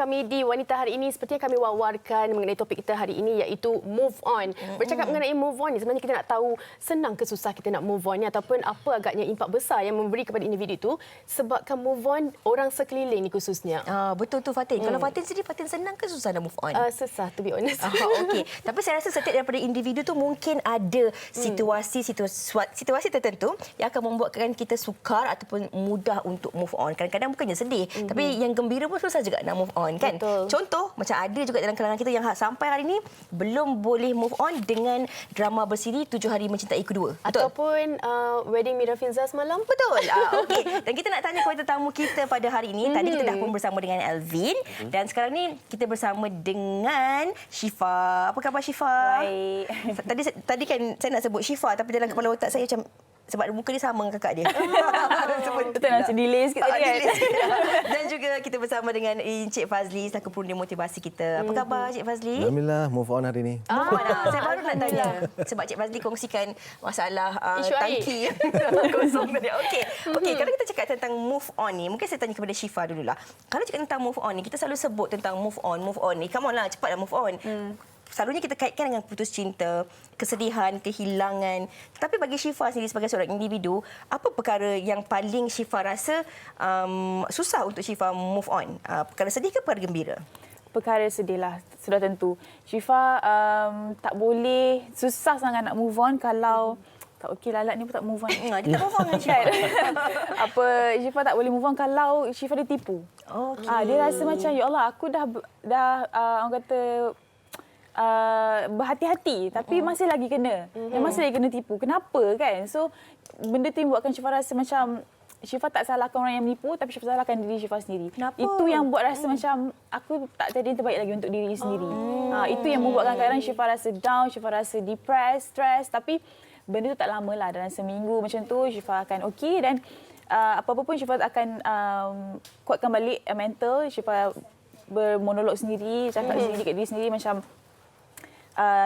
kami di Wanita hari ini, seperti yang kami wawarkan mengenai topik kita hari ini iaitu move on. Bercakap mengenai move on ni, sebenarnya kita nak tahu senang ke susah kita nak move on ni, ataupun apa agaknya impak besar yang memberi kepada individu itu sebabkan move on orang sekeliling ni khususnya. Betul tu Fatin. Kalau Fatin sendiri, Fatin senang ke susah nak move on? Susah, to be honest. Okey. Tapi saya rasa setiap daripada individu tu mungkin ada situasi tertentu yang akan membuatkan kita sukar ataupun mudah untuk move on. Kadang-kadang bukannya sedih, tapi yang gembira pun susah juga nak move on, kan? Betul. Contoh, macam ada juga dalam kalangan kita yang sampai hari ini belum boleh move on dengan drama bersiri 7 Hari Mencintai Kedua. Betul? Ataupun wedding Mira Filzah semalam. Betul. Okey. Dan kita nak tanya kepada tetamu kita pada hari ini. Tadi kita dah pun bersama dengan Elvin. Dan sekarang ni kita bersama dengan Syifa. Apa khabar Syifa? Baik. Tadi kan saya nak sebut Syifa, tapi dalam kepala otak saya macam sebab muka dia sama dengan kakak dia. Betul, macam delay sikit tadi kan. Dan juga kita bersama dengan Encik Fazli selaku penulis motivasi kita. Apa khabar Cik Fazli? Alhamdulillah, move on hari ini. Saya baru nak tanya sebab Cik Fazli kongsikan masalah Isu tangki kosong tadi. Okey, kalau kita cakap tentang move on ni, mungkin saya tanya kepada Syifa dululah. Kalau cakap tentang move on ni, kita selalu sebut tentang move on ni. Come on lah, cepatlah move on. Selalunya kita kaitkan dengan putus cinta, kesedihan, kehilangan. Tetapi bagi Syifa sendiri sebagai seorang individu, apa perkara yang paling Syifa rasa susah untuk Syifa move on? Perkara sedih ke perkara gembira? Perkara sedih lah, sudah tentu. Syifa tak boleh, susah sangat nak move on kalau tak okey lalat ni pun tak move on. Dia tak move on dengan Syifa. Syifa tak boleh move on kalau Syifa ditipu. Dia rasa macam, ya Allah, aku dah orang kata berhati-hati tapi masih lagi kena. Dan masih lagi kena tipu. Kenapa kan? So benda tu buatkan Syifa rasa macam Syifa tak salahkan orang yang menipu, tapi Syifa salahkan diri Syifa sendiri. Kenapa? Itu yang buat rasa macam aku tak jadi yang terbaik lagi untuk diri sendiri. Itu yang membuatkan kadang-kadang Syifa rasa down, Syifa rasa depressed, stress. Tapi benda tu tak lama lah. Dalam seminggu macam tu Syifa akan okey dan apa-apa pun Syifa akan kuatkan balik mental. Syifa bermonolog sendiri, cakap sendiri kat diri sendiri macam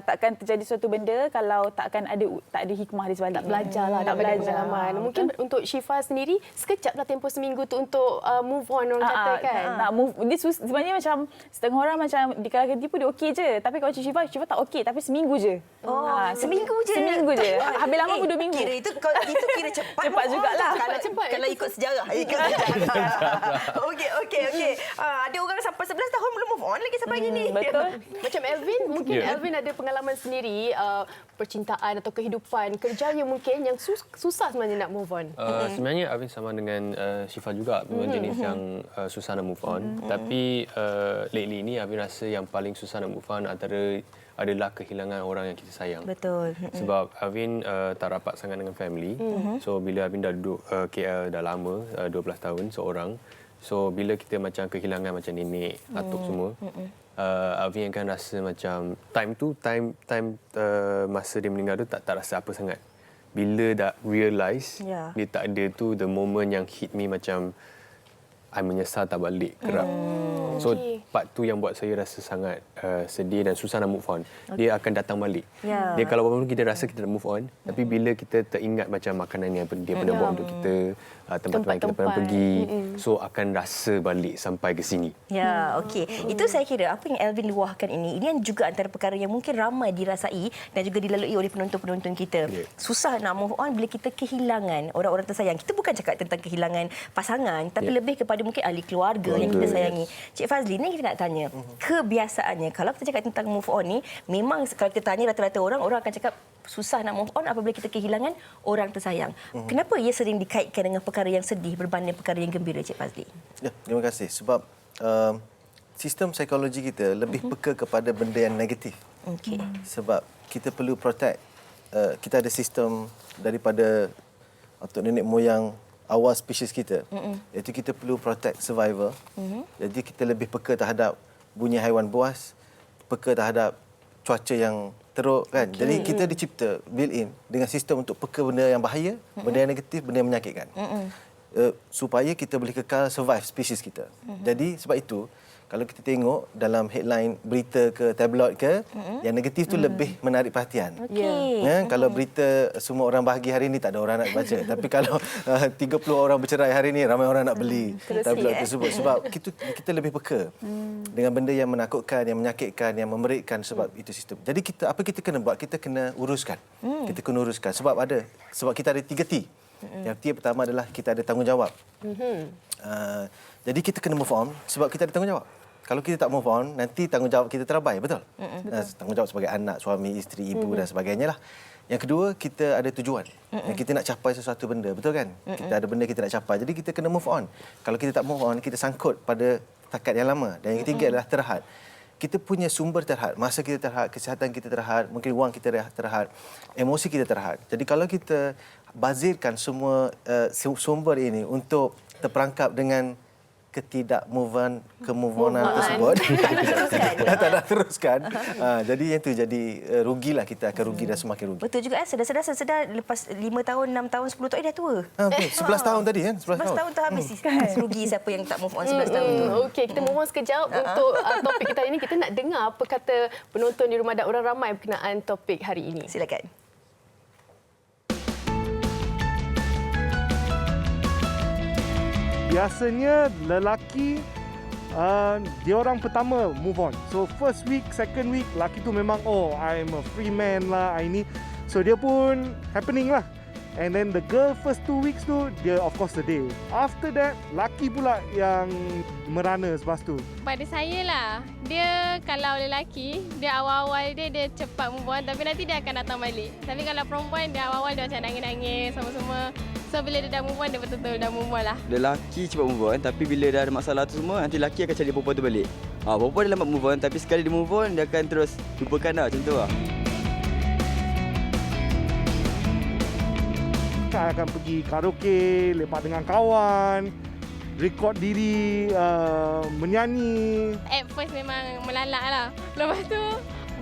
takkan terjadi suatu benda kalau tak ada hikmah di sebalik. Tak belajar lah, tak belajar. Mungkin untuk Syifa sendiri, sekejaplah tempoh seminggu tu untuk move on, orang kata kan. Nak move, dia sebenarnya macam setengah orang macam dikalahkan tipu dia okey je. Tapi kalau Syifa tak okey, tapi seminggu je. Seminggu je? Seminggu je. Habis lama pun 2 minggu. Itu kira cepat. Cepat jugalah. Kalau ikut sejarah. Okey. Ada orang sampai 11 tahun belum move on lagi sampai gini. Betul. Macam Elvin, mungkin Elvin ada pengalaman sendiri percintaan atau kehidupan kerjanya mungkin yang susah sebenarnya nak move on. Sebenarnya Alvin sama dengan Syifa juga, memang jenis yang susah nak move on. Tapi lately ni Alvin rasa yang paling susah nak move on adalah kehilangan orang yang kita sayang. Betul. Sebab Alvin tak rapat sangat dengan family. So bila Alvin dah duduk KL dah lama, 12 tahun seorang. So bila kita macam kehilangan macam nenek, atuk semua, Alvin akan rasa macam time masa dia meninggal tu tak rasa apa sangat. Bila dah realise dia tak ada tu, the moment yang hit me macam I menyesal tak balik kerap. So part tu yang buat saya rasa sangat sedih dan susah nak move on. Dia akan datang balik. Dia kalau walaupun kita rasa kita nak move on, tapi bila kita teringat macam makanan yang dia pernah buat untuk kita, tempat-tempat kita pernah pergi, so akan rasa balik sampai ke sini. Okey. Itu saya kira apa yang Elvin luahkan ini yang juga antara perkara yang mungkin ramai dirasai dan juga dilalui oleh penonton-penonton kita. Susah nak move on bila kita kehilangan orang-orang tersayang. Kita bukan cakap tentang kehilangan pasangan, tapi lebih kepada mungkin ahli keluarga yang kita sayangi. Cik Fazli, ni kita nak tanya, kebiasaannya kalau kita cakap tentang move on ni, memang kalau kita tanya rata-rata orang akan cakap susah nak move on apabila kita kehilangan orang tersayang. Kenapa ia sering dikaitkan dengan perkara yang sedih berbanding perkara yang gembira, Cik Fazli? Ya, terima kasih. Sebab sistem psikologi kita lebih peka kepada benda yang negatif. Sebab kita perlu protect. Kita ada sistem daripada atuk nenek moyang awal spesies kita, iaitu kita perlu protect survivor. Jadi kita lebih peka terhadap bunyi haiwan buas, peka terhadap cuaca yang teruk kan. Jadi kita dicipta built-in dengan sistem untuk peka benda yang bahaya, benda yang negatif, benda yang menyakitkan. Supaya kita boleh kekal survive spesies kita. Jadi sebab itu kalau kita tengok dalam headline berita ke tabloid ke, yang negatif tu lebih menarik perhatian. Kalau berita semua orang bahagia hari ini, tak ada orang nak baca. Tapi kalau 30 orang bercerai hari ini, ramai orang nak beli tabloid tersebut. Sebab kita lebih peka dengan benda yang menakutkan, yang menyakitkan, yang memerikkan, sebab itu sistem. Jadi apa kita kena buat? Kita kena uruskan. Kita kena uruskan. Sebab kita ada 3 T. Yang T pertama adalah kita ada tanggungjawab. Jadi kita kena move on sebab kita ada tanggungjawab. Kalau kita tak move on, nanti tanggungjawab kita terabai, betul? Tanggungjawab sebagai anak, suami, isteri, ibu dan sebagainya lah. Yang kedua, kita ada tujuan. Yang kita nak capai sesuatu benda, betul kan? Kita ada benda kita nak capai. Jadi kita kena move on. Kalau kita tak move on, kita sangkut pada takat yang lama. Dan yang ketiga adalah terhad. Kita punya sumber terhad, masa kita terhad, kesihatan kita terhad, mungkin wang kita terhad, emosi kita terhad. Jadi kalau kita bazirkan semua sumber ini untuk terperangkap dengan ketidak-move-on, ke-move-onan tersebut, tak nak teruskan. Jadi yang tu jadi rugilah, kita akan rugi dan semakin rugi. Betul juga. Sedar lepas 5 tahun, 6 tahun, 10 tahun dah tua. 11 tahun tadi kan? 11 tahun tu habis. Rugi siapa yang tak move on 11 tahun tu. Okey, kita move on sekejap untuk topik kita ini. Kita nak dengar apa kata penonton di rumah dan orang ramai berkenaan topik hari ini. Silakan. Biasanya lelaki dia orang pertama move on. So first week, second week lelaki tu memang I'm a free man lah ini. So dia pun happening lah. And then the girl first 2 weeks tu dia of course sedih. After that lelaki pula yang merana selepas tu. Pada saya lah, dia kalau lelaki, dia awal-awal dia cepat move on tapi nanti dia akan datang balik. Tapi kalau perempuan, dia awal-awal dia macam nangis-nangis sama-sama. So bila dia dah move on, dia betul-betul dah move on lah. Lelaki cepat move on tapi bila dah ada masalah tu semua, nanti lelaki akan cari perempuan tu balik. Perempuan dia lambat move on tapi sekali dia move on, dia akan terus lupakan lah, macam tu lah. Akan pergi karaoke, lepak dengan kawan, rekod diri, menyanyi. At first memang melalak lah. Lepas tu,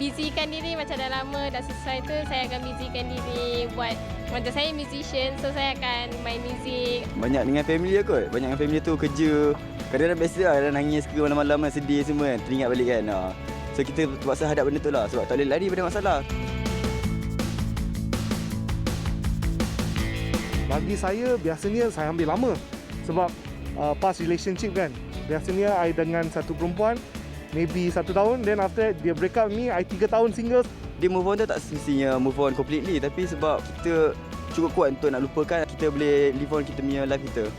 busykan diri macam dah lama, dah selesai tu, saya akan busykan diri buat. Macam saya musician, so saya akan main muzik. Banyak dengan family aku, banyak dengan family tu kerja. Kadang-kadang biasa lah, kadang nangis ke malam-malam sedih semua kan, teringat balik kan. So kita terpaksa hadap benda tu lah sebab tak boleh lari pada masalah. Bagi saya, biasanya saya ambil lama sebab past relationship kan. Biasanya I dengan satu perempuan, maybe 1 tahun, then after that, dia break up with me, I 3 tahun single. Dia move on tu tak semestinya move on completely tapi sebab kita cukup kuat untuk nak lupakan, kita boleh live on kita punya life kita.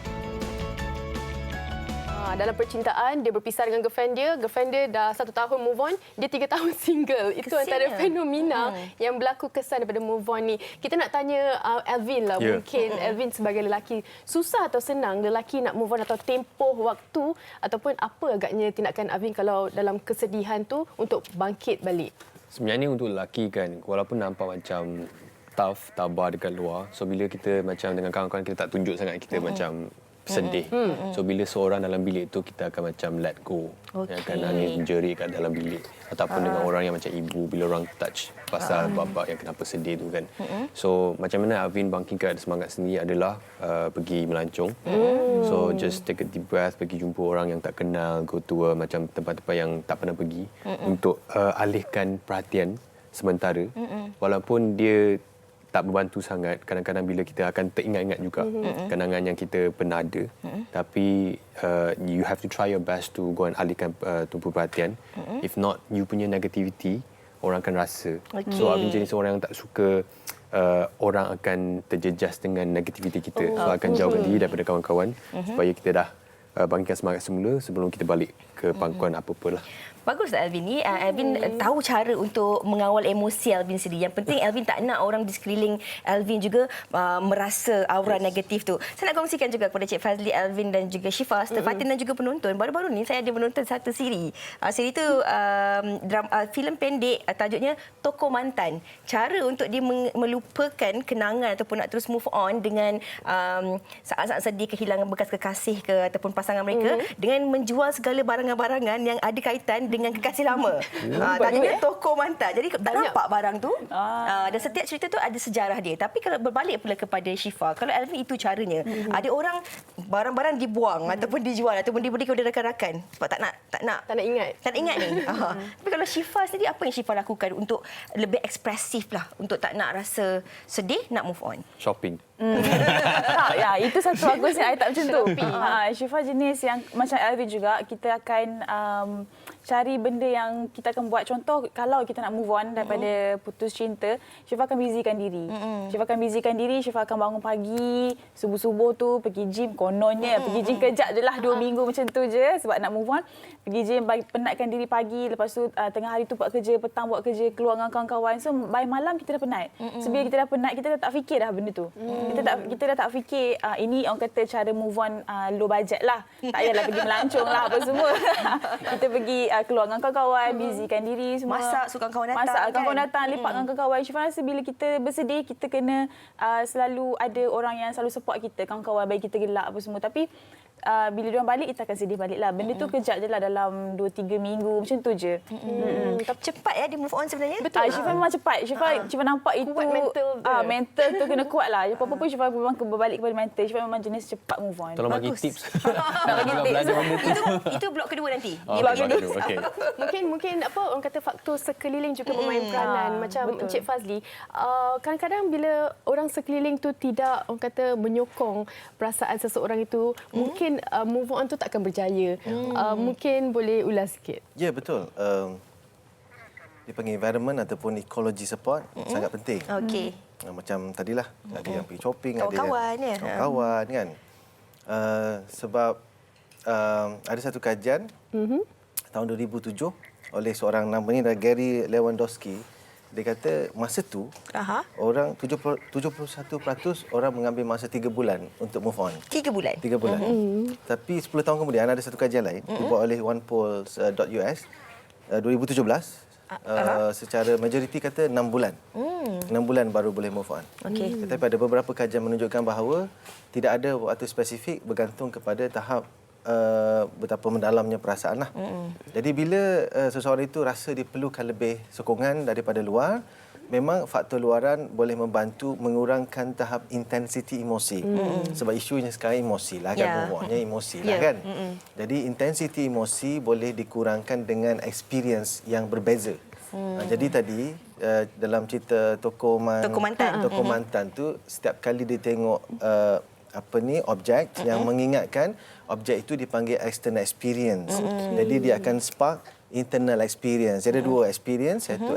Dalam percintaan, dia berpisah dengan girlfriend dia dah 1 tahun move on, dia 3 tahun single. Itu antara fenomena yang berlaku kesan daripada move on ni. Kita nak tanya Alvin lah, mungkin Alvin sebagai lelaki, susah atau senang lelaki nak move on atau tempoh waktu ataupun apa agaknya tindakan Alvin kalau dalam kesedihan tu untuk bangkit balik? Sebenarnya untuk lelaki kan, walaupun nampak macam tough, tabah dekat luar, so bila kita macam dengan kawan-kawan kita tak tunjuk sangat kita macam sedih. So bila seorang dalam bilik tu kita akan macam let go. Yang akan nangis menjerit kat dalam bilik ataupun dengan orang yang macam ibu bila orang touch pasal bapa yang kenapa sedih tu kan. So macam mana Alvin bangkitkan semangat sendiri adalah pergi melancong. So just take a deep breath, pergi jumpa orang yang tak kenal, go to macam tempat-tempat yang tak pernah pergi untuk alihkan perhatian sementara. Walaupun dia tak membantu sangat, kadang-kadang bila kita akan teringat-ingat juga kenangan yang kita pernah ada. Tapi you have to try your best to go and alihkan tumpu perhatian. If not, you punya negativity orang akan rasa. So Alvin jenis orang yang tak suka orang akan terjejas dengan negativiti kita. So akan jauhkan diri daripada kawan-kawan supaya kita dah bangkitkan semangat semula sebelum kita balik ke pangkuan apa-apalah. Bagus Alvin ni. Alvin tahu cara untuk mengawal emosi Alvin sendiri. Yang penting Alvin tak nak orang di sekeliling Alvin juga merasa aura negatif tu. Saya nak kongsikan juga kepada Cik Fazli, Alvin dan juga Syifa, Fatin dan juga penonton. Baru-baru ni saya ada menonton satu siri. Siri tu filem pendek tajuknya Toko Mantan. Cara untuk dia melupakan kenangan ataupun nak terus move on dengan saat-saat sedih, kehilangan bekas kekasih ke ataupun pasangan mereka dengan menjual segala barangan-barangan yang ada kaitan dengan kekasih lama. Tadinya toko mantap. Jadi tak nampak barang tu. Dan setiap cerita tu ada sejarah dia. Tapi kalau berbalik pula kepada Syifa, kalau Alvin itu caranya. Ada orang barang-barang dibuang ataupun dijual ataupun diberi kepada rakan-rakan sebab tak nak ingat ni. Tapi kalau Syifa sendiri, apa yang Syifa lakukan untuk lebih ekspresif lah, untuk tak nak rasa sedih, nak move on? Shopping. Tak, ya, itu satu bagusnya I tak macam tu. Syifa jenis yang macam Alvin juga, kita akan cari benda yang kita akan buat. Contoh, kalau kita nak move on daripada putus cinta, Syifa akan busykan diri. Syifa akan bangun pagi, subuh-subuh tu pergi gym, kononnya pergi gym kejap je lah 2 minggu macam tu je sebab nak move on. Pergi gym, penatkan diri pagi, lepas tu tengah hari tu buat kerja, petang buat kerja, keluar dengan kawan-kawan. So by malam kita dah penat. So bila kita dah penat, kita dah tak fikir dah benda tu. Kita dah tak fikir ini orang kata cara move on low budget lah. Tak payahlah pergi melancong lah apa semua. Kita pergi keluar dengan kawan-kawan, busykan diri semua. Masak, suka kawan datang. Masak, kawan datang, lepak dengan kawan. Syifa rasa bila kita bersedih, kita kena selalu ada orang yang selalu support kita, kawan-kawan bagi kita gelak apa semua. Tapi bila diorang balik, kita akan sedih balik lah. Benda tu kejap je lah, dalam 2-3 minggu macam tu je. Cepat ya dia move on sebenarnya? Betul. Syifa memang cepat. Syifa nampak itu mental tu kena kuat lah. Apa-apa pun Syifa memang berbalik kepada mental. Syifa memang jenis cepat move on. Tolong bagi tips. Nak bagi tips. Itu blok kedua nanti. Blok kedua. Okey. Mungkin apa orang kata faktor sekeliling juga bermain peranan. Macam Encik Fazli, kadang-kadang bila orang sekeliling tu tidak orang kata menyokong perasaan seseorang itu, mungkin move on tu takkan berjaya. Mungkin boleh ulas sikit. Ya, betul. Dipanggil environment ataupun ecology support sangat penting. Okey. Macam tadilah, ada yang pergi shopping, kawan-kawan ada yang kawan-kawan kan. Sebab ada satu kajian tahun 2007 oleh seorang namanya Gary Lewandowski. Dia kata masa tu orang 71% orang mengambil masa 3 bulan untuk move on. 3 bulan? 3 bulan. Tapi 10 tahun kemudian ada satu kajian lain dibuat oleh OnePoll.us 2017. Secara majoriti kata 6 bulan. 6 bulan baru boleh move on. Tetapi ada beberapa kajian menunjukkan bahawa tidak ada waktu spesifik, bergantung kepada tahap betapa mendalamnya perasaan lah. Jadi bila seseorang itu rasa diperlukan lebih sokongan daripada luar, memang faktor luaran boleh membantu mengurangkan tahap intensiti emosi. Sebab isunya sekarang emosi lah kan, move onnya emosi lah kan. Jadi intensiti emosi boleh dikurangkan dengan experience yang berbeza. Jadi tadi dalam cerita Toko Mantan tu, setiap kali dia tengok objek yang mengingatkan, objek itu dipanggil external experience. Jadi dia akan spark internal experience. Ada 2 experience, iaitu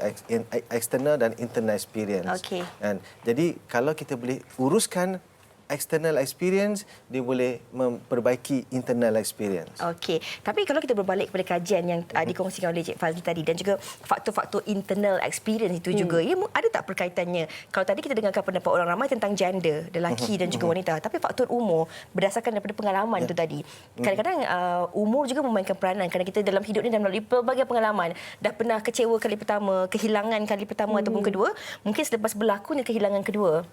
external dan internal experience. Dan jadi kalau kita boleh uruskan external experience, dia boleh memperbaiki internal experience. Okey. Tapi kalau kita berbalik kepada kajian yang dikongsikan oleh Cik Fazli tadi dan juga faktor-faktor internal experience itu juga, ia ada tak perkaitannya? Kalau tadi kita dengarkan pendapat orang ramai tentang gender, lelaki dan juga wanita, tapi faktor umur berdasarkan daripada pengalaman itu tadi. Kadang-kadang umur juga memainkan peranan kerana kita dalam hidup ni dan melalui pelbagai pengalaman. Dah pernah kecewa kali pertama, kehilangan kali pertama ataupun kedua, mungkin selepas berlakunya kehilangan kedua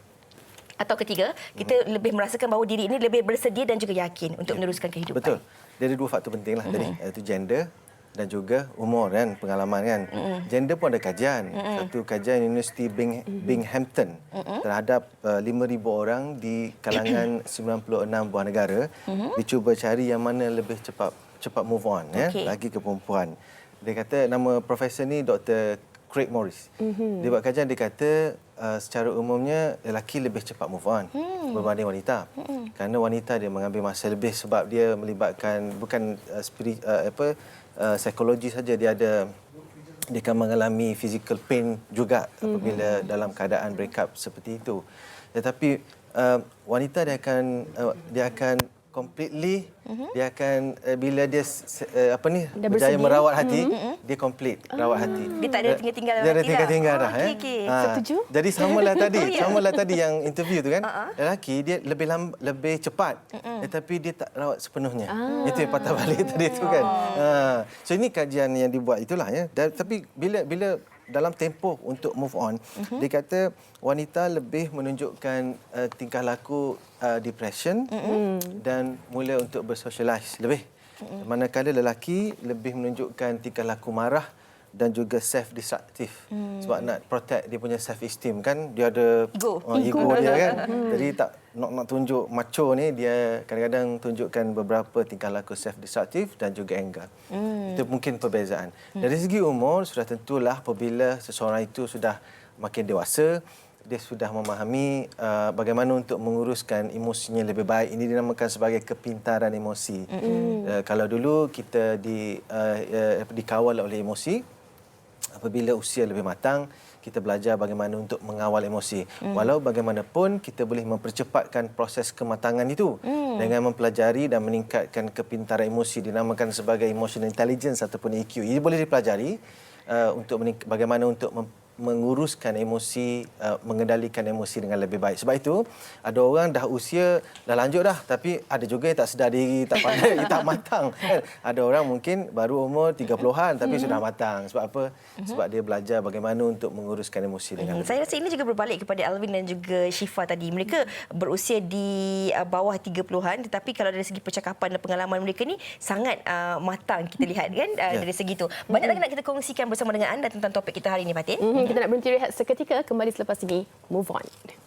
atau ketiga, kita lebih merasakan bahawa diri ini lebih bersedia dan juga yakin untuk meneruskan kehidupan. Betul. Dia ada 2 faktor penting lah tadi, iaitu gender dan juga umur kan, pengalaman kan. Gender pun ada kajian. Satu kajian Universiti Binghamton terhadap 5,000 orang di kalangan 96 buah negara, dicuba cari yang mana lebih cepat move on lagi ke perempuan. Dia kata nama profesor ni Dr. Craig Morris. Dia buat kajian, dia kata secara umumnya lelaki lebih cepat move on berbanding wanita. Kerana wanita dia mengambil masa lebih sebab dia melibatkan bukan psikologi saja, dia akan mengalami physical pain juga apabila dalam keadaan break up seperti itu. Tetapi wanita dia akan completely, dia akan bila dia berjaya merawat hati, dia complete rawat hati. Dia tak ada tinggal-tinggal Dia ada tinggal-tinggal dah. Setuju? Jadi samalah tadi yang interview tu kan. Lelaki dia lebih cepat, tetapi dia tak rawat sepenuhnya. Itu yang patah balik tadi tu kan. So ini kajian yang dibuat itulah ya. Tapi bila dalam tempoh untuk move on, dia kata wanita lebih menunjukkan tingkah laku depression dan mula untuk bersocialize lebih. Manakala lelaki lebih menunjukkan tingkah laku marah dan juga self-destructive. Sebab nak protect dia punya self-esteem kan, dia ada ego dia kan. Jadi tak nak tunjuk macho ni, dia kadang-kadang tunjukkan beberapa tingkah laku self-destructive dan juga anger. Itu mungkin perbezaan. Dari segi umur, sudah tentulah apabila seseorang itu sudah makin dewasa, dia sudah memahami bagaimana untuk menguruskan emosinya lebih baik. Ini dinamakan sebagai kepintaran emosi. Kalau dulu kita dikawal oleh emosi, apabila usia lebih matang, kita belajar bagaimana untuk mengawal emosi. Walau bagaimanapun, kita boleh mempercepatkan proses kematangan itu dengan mempelajari dan meningkatkan kepintaran emosi. Dinamakan sebagai emotional intelligence ataupun EQ. Ini boleh dipelajari untuk bagaimana untuk menguruskan emosi, mengendalikan emosi dengan lebih baik. Sebab itu, ada orang dah usia, dah lanjut dah, tapi ada juga yang tak sedar diri, tak pandai, tak matang. Kan? Ada orang mungkin baru umur 30-an tapi sudah matang. Sebab apa? Sebab dia belajar bagaimana untuk menguruskan emosi dengan lebih baik. Saya rasa ini juga berbalik kepada Alvin dan juga Syifa tadi. Mereka berusia di bawah 30-an, tetapi kalau dari segi percakapan dan pengalaman mereka ni sangat matang kita lihat kan dari segi itu. Banyak lagi nak kita kongsikan bersama dengan anda tentang topik kita hari ini, Fatin. Kita nak berhenti rehat seketika, kembali selepas ini. Move on.